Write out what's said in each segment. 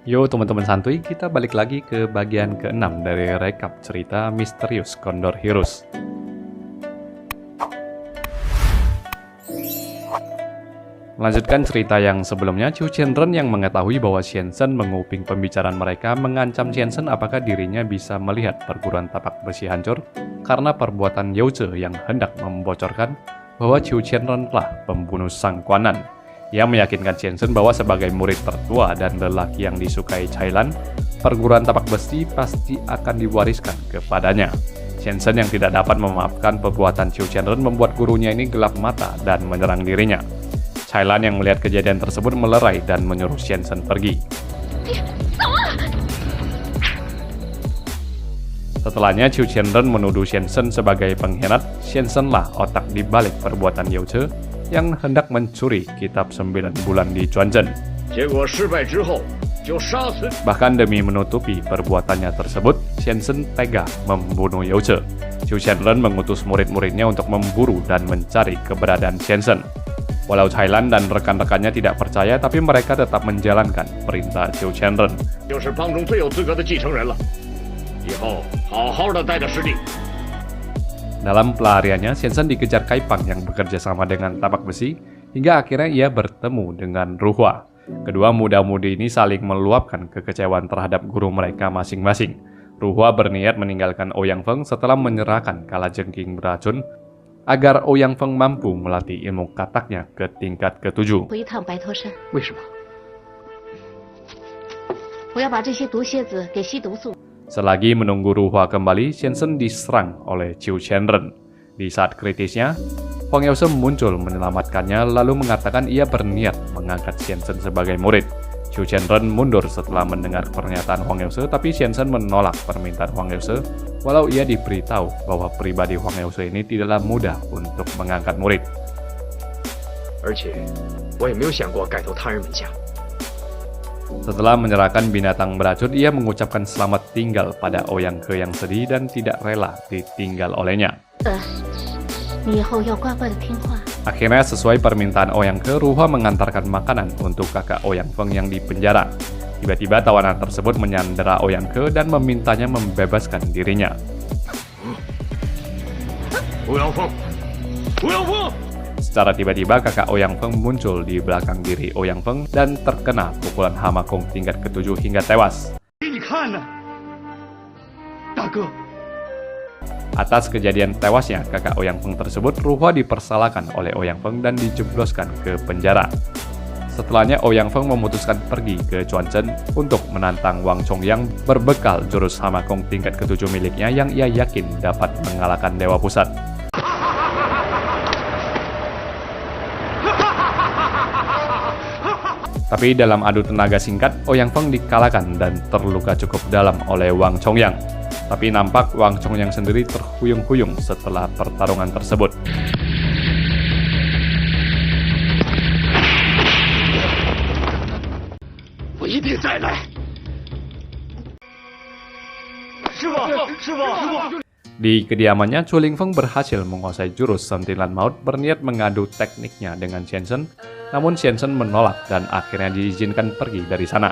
Yo teman-teman santuy, kita balik lagi ke bagian ke-6 dari rekap cerita Misterius Condor Heroes. Melanjutkan cerita yang sebelumnya, Qiu Qianren yang mengetahui bahwa Xianzhen menguping pembicaraan mereka mengancam Xianzhen apakah dirinya bisa melihat perguruan tapak besi hancur karena perbuatan Yao Ze yang hendak membocorkan bahwa Qiu Qianren telah pembunuh Sang Kuanan. Ia meyakinkan Xianzhen bahwa sebagai murid tertua dan lelaki yang disukai Cailan, perguruan tapak besi pasti akan diwariskan kepadanya. Xianzhen yang tidak dapat memaafkan perbuatan Qiu Qianren membuat gurunya ini gelap mata dan menyerang dirinya. Cailan yang melihat kejadian tersebut melerai dan menyuruh Xianzhen pergi. Setelahnya Qiu Qianren menuduh Xianzhen sebagai pengkhianat. Xianzhen lah otak di balik perbuatan Yao Ze yang hendak mencuri kitab 9 bulan di Chuanzhen. Bahkan demi menutupi perbuatannya tersebut, Xianzhen tega membunuh Yao Ze. Qiu Qianren mengutus murid-muridnya untuk memburu dan mencari keberadaan Xianzhen. Walau Cailan dan rekan-rekannya tidak percaya, tapi mereka tetap menjalankan perintah Qiu Qianren. Dalam pelariannya, Xianzhen dikejar Kaipang yang bekerja sama dengan tapak besi, hingga akhirnya ia bertemu dengan Ruhua. Kedua muda-mudi ini saling meluapkan kekecewaan terhadap guru mereka masing-masing. Ruhua berniat meninggalkan Ouyang Feng setelah menyerahkan kalajengking beracun, agar Ouyang Feng mampu melatih ilmu kataknya ke tingkat ke-7. Selagi menunggu Ruhua kembali, Xianzhen diserang oleh Qiu Qianren. Di saat kritisnya, Huang Yaoze muncul menyelamatkannya lalu mengatakan ia berniat mengangkat Xianzhen sebagai murid. Qiu Qianren mundur setelah mendengar pernyataan Huang Yaoze, tapi Xianzhen menolak permintaan Huang Yaoze, walau ia diberitahu bahwa pribadi Huang Yaoze ini tidaklah mudah untuk mengangkat murid. Setelah menyerahkan binatang beracun, ia mengucapkan selamat tinggal pada Ouyang Ke yang sedih dan tidak rela ditinggal olehnya. Akhirnya sesuai permintaan Ouyang Ke, Ruhua mengantarkan makanan untuk kakak Ouyang Feng yang dipenjara. Tiba-tiba tawanan tersebut menyandera Ouyang Ke dan memintanya membebaskan dirinya. Secara tiba-tiba kakak Ouyang Feng muncul di belakang diri Ouyang Feng dan terkena pukulan Hama Kong tingkat ke-7 hingga tewas. Atas kejadian tewasnya kakak Ouyang Feng tersebut, Ruhua dipersalahkan oleh Ouyang Feng dan dijebloskan ke penjara. Setelahnya Ouyang Feng memutuskan pergi ke Chuanzhen untuk menantang Wang Chongyang berbekal jurus Hama Kong tingkat ke-7 miliknya yang ia yakin dapat mengalahkan Dewa Pusat. Tapi dalam adu tenaga singkat, Ouyang Feng dikalahkan dan terluka cukup dalam oleh Wang Chongyang. Tapi nampak Wang Chongyang sendiri terhuyung-huyung setelah pertarungan tersebut. Di kediamannya, Chu Lingfeng berhasil menguasai jurus Sentilan Maut, berniat mengadu tekniknya dengan Xianzhen, namun Xianzhen menolak dan akhirnya diizinkan pergi dari sana.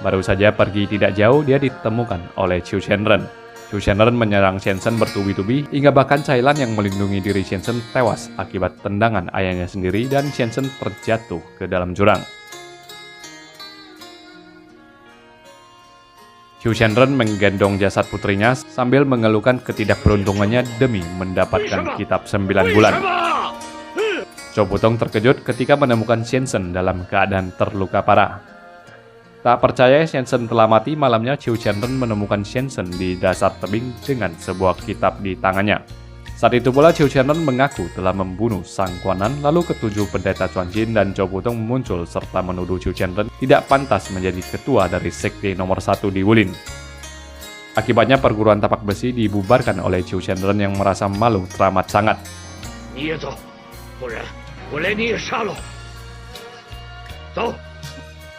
Baru saja pergi tidak jauh, dia ditemukan oleh Qiu Qianren. Qiu Qianren menyerang Xianzhen bertubi-tubi, hingga bahkan Cailan yang melindungi diri Xianzhen tewas akibat tendangan ayahnya sendiri dan Xianzhen terjatuh ke dalam jurang. Qiu Qianren menggendong jasad putrinya sambil mengeluhkan ketidakberuntungannya demi mendapatkan kitab 9 bulan. Zhou Butong terkejut ketika menemukan Xianzhen dalam keadaan terluka parah. Tak percaya Xianzhen telah mati, malamnya Qiu Qianren menemukan Xianzhen di dasar tebing dengan sebuah kitab di tangannya. Saat itu pula Qiu Qianren mengaku telah membunuh Sang Kuanan, lalu ketujuh pendeta Chuanjin dan Zhou Butong muncul serta menuduh Qiu Qianren tidak pantas menjadi ketua dari sekte nomor 1 di Wulin. Akibatnya perguruan tapak besi dibubarkan oleh Qiu Qianren yang merasa malu teramat sangat.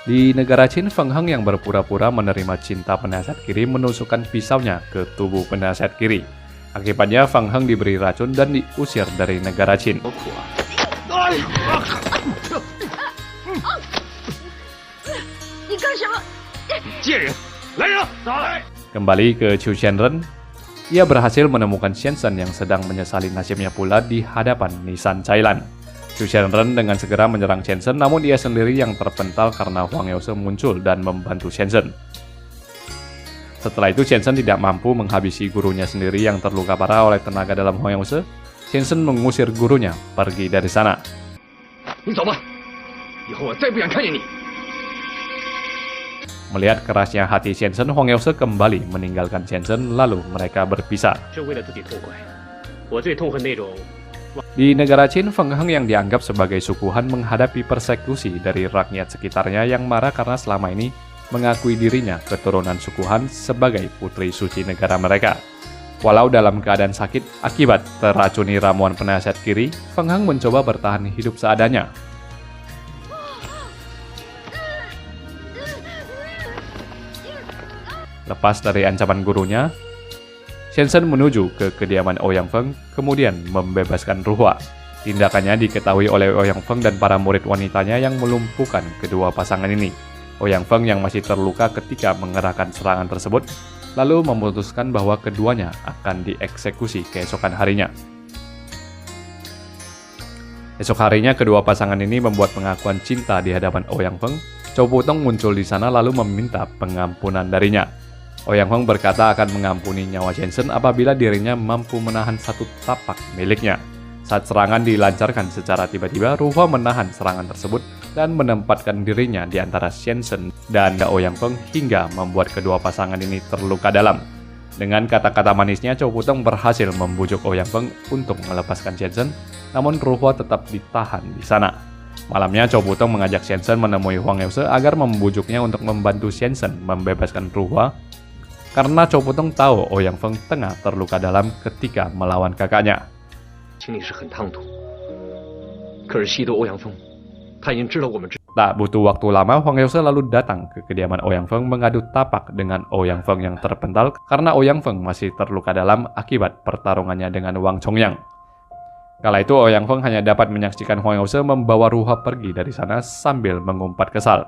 Di negara Qin, Feng Heng yang berpura-pura menerima cinta penasihat kiri menusukkan pisaunya ke tubuh penasihat kiri. Akibatnya Feng Heng diberi racun dan diusir dari negara Qin. Kembali ke Chu Shenren, ia berhasil menemukan Shensen yang sedang menyesali nasibnya pula di hadapan Nissan Cailan. Chu Shenren dengan segera menyerang Shensen, namun ia sendiri yang terpental karena Huang Yause muncul dan membantu Shensen. Setelah itu Shensen tidak mampu menghabisi gurunya sendiri yang terluka parah oleh tenaga dalam Huang Yause. Shensen mengusir gurunya pergi dari sana. Melihat kerasnya hati Shensen, Huang Yause kembali meninggalkan Shensen, lalu mereka berpisah. Di negara Qin, Feng Heng yang dianggap sebagai suku Han menghadapi persekusi dari rakyat sekitarnya yang marah karena selama ini mengakui dirinya keturunan suku Han sebagai putri suci negara mereka. Walau dalam keadaan sakit akibat teracuni ramuan penasihat kiri, Feng Heng mencoba bertahan hidup seadanya. Lepas dari ancaman gurunya, Shensen menuju ke kediaman Ouyang Feng, kemudian membebaskan Ruhua. Tindakannya diketahui oleh Ouyang Feng dan para murid wanitanya yang melumpuhkan kedua pasangan ini. Ouyang Feng yang masih terluka ketika mengerahkan serangan tersebut, lalu memutuskan bahwa keduanya akan dieksekusi keesokan harinya. Esok harinya, kedua pasangan ini membuat pengakuan cinta di hadapan Ouyang Feng. Chow Putong muncul di sana lalu meminta pengampunan darinya. Ouyang Feng berkata akan mengampuni nyawa Shensen apabila dirinya mampu menahan satu tapak miliknya. Saat serangan dilancarkan secara tiba-tiba, Ruhua menahan serangan tersebut dan menempatkan dirinya di antara Shensen dan Ouyang Feng hingga membuat kedua pasangan ini terluka dalam. Dengan kata-kata manisnya, Chow Putong berhasil membujuk Ouyang Feng untuk melepaskan Shensen, namun Ruhua tetap ditahan di sana. Malamnya, Chow Putong mengajak Shensen menemui Huang Yause agar membujuknya untuk membantu Shensen membebaskan Ruhua, karena Chow Putong tahu Ouyang Feng tengah terluka dalam ketika melawan kakaknya. Tak butuh waktu lama, Huang Yause lalu datang ke kediaman Ouyang Feng mengadu tapak dengan Ouyang Feng yang terpental karena Ouyang Feng masih terluka dalam akibat pertarungannya dengan Wang Chongyang. Kala itu Ouyang Feng hanya dapat menyaksikan Huang Yause membawa Ruhua pergi dari sana sambil mengumpat kesal.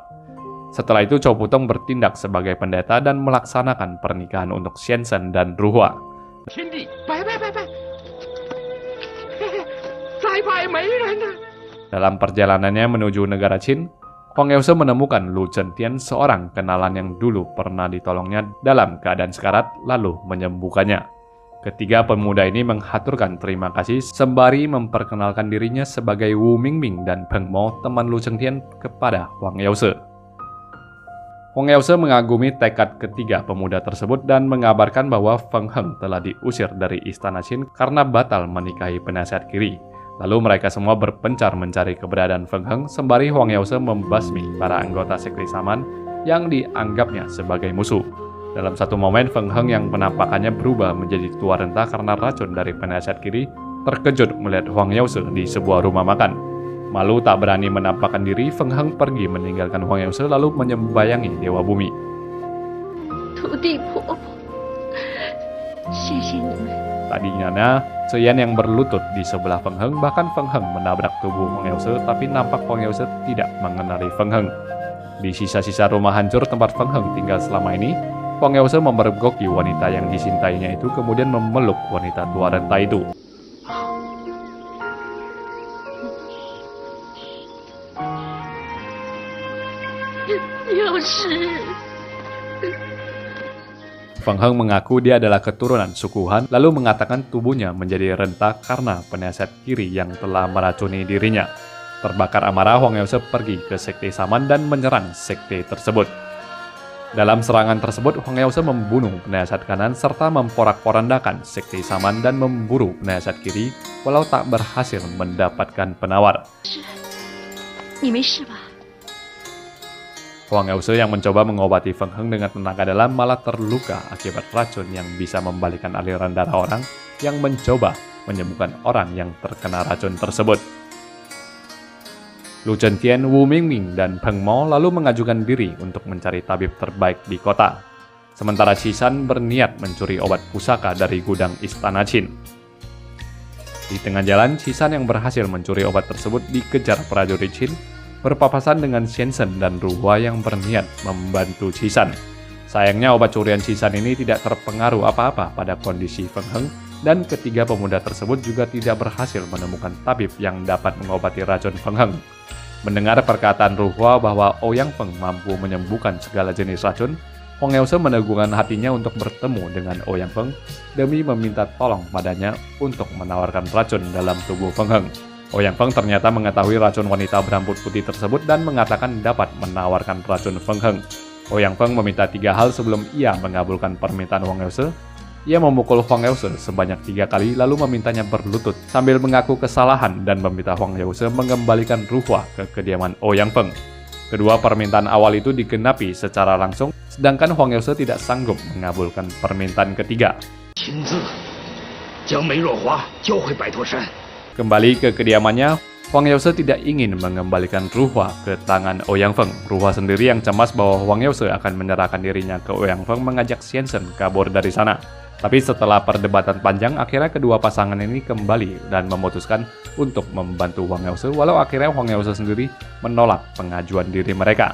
Setelah itu Chow Putong bertindak sebagai pendeta dan melaksanakan pernikahan untuk Shensen dan Ruhua. Dalam perjalanannya menuju negara Qin, Huang Yause menemukan Lu Zhentian, seorang kenalan yang dulu pernah ditolongnya dalam keadaan sekarat, lalu menyembuhkannya. Ketiga pemuda ini menghaturkan terima kasih sembari memperkenalkan dirinya sebagai Wu Mingming dan Peng Mo, teman Lu Zhentian, kepada Huang Yause. Huang Yause mengagumi tekad ketiga pemuda tersebut dan mengabarkan bahwa Feng Heng telah diusir dari istana Qin karena batal menikahi penasihat kiri. Lalu mereka semua berpencar mencari keberadaan Feng Heng sembari Huang Yause membasmi para anggota sekte Saman yang dianggapnya sebagai musuh. Dalam satu momen, Feng Heng yang penampakannya berubah menjadi tua renta karena racun dari penasihat kiri terkejut melihat Huang Yause di sebuah rumah makan. Malu tak berani menampakkan diri, Feng Heng pergi meninggalkan Huang Yause lalu menyembayangi Dewa Bumi. Tadinya, Zheyan yang berlutut di sebelah Feng Heng, bahkan Feng Heng menabrak tubuh Huang Yause, tapi nampak Huang Yause tidak mengenali Feng Heng. Di sisa-sisa rumah hancur tempat Feng Heng tinggal selama ini, Huang Yause memergoki wanita yang disintainya itu, kemudian memeluk wanita tua renta itu. Feng Heng mengaku dia adalah keturunan suku Han, lalu mengatakan tubuhnya menjadi renta karena penasihat kiri yang telah meracuni dirinya. Terbakar amarah, Huang Yause pergi ke sekte Saman dan menyerang sekte tersebut. Dalam serangan tersebut, Huang Yause membunuh penasihat kanan serta memporak-porandakan sekte Saman dan memburu penasihat kiri, walau tak berhasil mendapatkan penawar. Huang Yause yang mencoba mengobati Feng Heng dengan tenaga dalam malah terluka akibat racun yang bisa membalikan aliran darah orang yang mencoba menyembuhkan orang yang terkena racun tersebut. Lu Zhentian, Wu Mingming, dan Peng Mo lalu mengajukan diri untuk mencari tabib terbaik di kota. Sementara Qishan berniat mencuri obat pusaka dari gudang istana Qin. Di tengah jalan, Qishan yang berhasil mencuri obat tersebut dikejar prajurit Qin, berpapasan dengan Xianzhen dan Ruhua yang berniat membantu Qisan. Sayangnya obat curian Qisan ini tidak terpengaruh apa-apa pada kondisi Feng Heng, dan ketiga pemuda tersebut juga tidak berhasil menemukan tabib yang dapat mengobati racun Feng Heng. Mendengar perkataan Ruhua bahwa Ouyang Feng mampu menyembuhkan segala jenis racun, Huang Yaoze meneguhkan hatinya untuk bertemu dengan Ouyang Feng demi meminta tolong padanya untuk menawarkan racun dalam tubuh Feng Heng. Ouyang Feng ternyata mengetahui racun wanita berambut putih tersebut dan mengatakan dapat menawarkan racun Feng Heng. Ouyang Feng meminta 3 hal sebelum ia mengabulkan permintaan Huang Yaoze. Ia memukul Huang Yaoze sebanyak 3 kali lalu memintanya berlutut sambil mengaku kesalahan dan meminta Huang Yaoze mengembalikan Ruhua ke kediaman Ouyang Feng. Kedua permintaan awal itu digenapi secara langsung, sedangkan Huang Yaoze tidak sanggup mengabulkan permintaan ketiga. Kembali ke kediamannya, Huang Yaoze tidak ingin mengembalikan Ruhua ke tangan Ouyang Feng. Ruhua sendiri yang cemas bahwa Huang Yaoze akan menyerahkan dirinya ke Ouyang Feng mengajak Xianzhen kabur dari sana. Tapi setelah perdebatan panjang, akhirnya kedua pasangan ini kembali dan memutuskan untuk membantu Huang Yaoze, walau akhirnya Huang Yaoze sendiri menolak pengajuan diri mereka.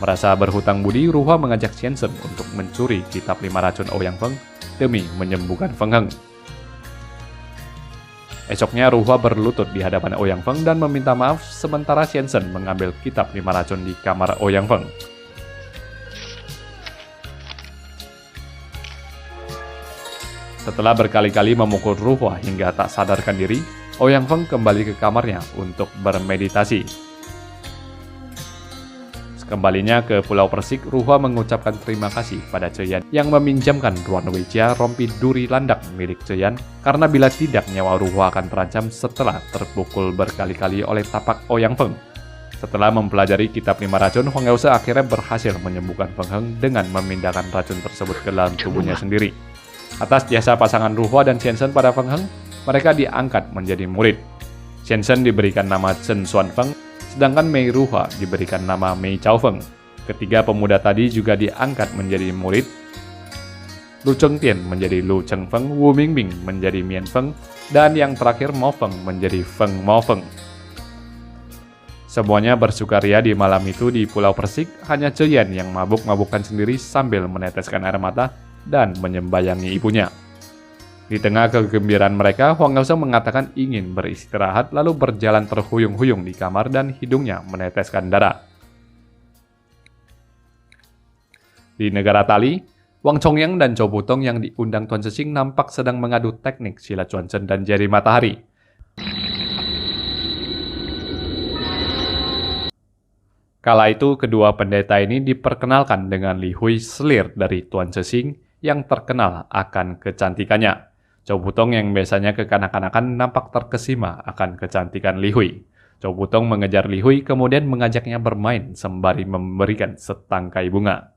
Merasa berhutang budi, Ruhua mengajak Xianzhen untuk mencuri kitab 5 racun Ouyang Feng demi menyembuhkan Feng Heng. Esoknya Ruhua berlutut di hadapan Ouyang Feng dan meminta maaf, sementara Xianzhen mengambil kitab 5 racun di kamar Ouyang Feng. Setelah berkali-kali memukul Ruhua hingga tak sadarkan diri, Ouyang Feng kembali ke kamarnya untuk bermeditasi. Sekembalinya ke Pulau Persik, Ruhua mengucapkan terima kasih pada Ceyan yang meminjamkan Ruan Weijia rompi duri landak milik Ceyan, karena bila tidak nyawa Ruhua akan terancam setelah terpukul berkali-kali oleh tapak Ouyang Feng. Setelah mempelajari kitab 5 racun, Huang Yaoze akhirnya berhasil menyembuhkan Feng Heng dengan memindahkan racun tersebut ke dalam tubuhnya sendiri. Atas jasa pasangan Ruhua dan Xianzhen pada Feng Heng, mereka diangkat menjadi murid. Xianzhen diberikan nama Chen Xuanfeng, sedangkan Mei Ruhua diberikan nama Mei Chaofeng. Ketiga pemuda tadi juga diangkat menjadi murid. Lu Chengtian menjadi Lu Chengfeng, Wu Mingbing menjadi Mian Feng, dan yang terakhir Mo Feng menjadi Feng Mo Feng. Semuanya bersukaria di malam itu di Pulau Persik, hanya Ceyan yang mabuk-mabukkan sendiri sambil meneteskan air mata dan menyembayangi ibunya. Di tengah kegembiraan mereka, Huang Yaoze mengatakan ingin beristirahat lalu berjalan terhuyung-huyung di kamar dan hidungnya meneteskan darah. Di negara Tali, Wang Chongyang dan Zhou Butong yang diundang Tuan Cixing nampak sedang mengadu teknik silat Chuanchen dan jari matahari. Kala itu, kedua pendeta ini diperkenalkan dengan Li Hui, selir dari Tuan Cixing yang terkenal akan kecantikannya. Zhou Butong yang biasanya kekanak-kanakan nampak terkesima akan kecantikan Li Hui. Zhou Butong mengejar Li Hui kemudian mengajaknya bermain sembari memberikan setangkai bunga.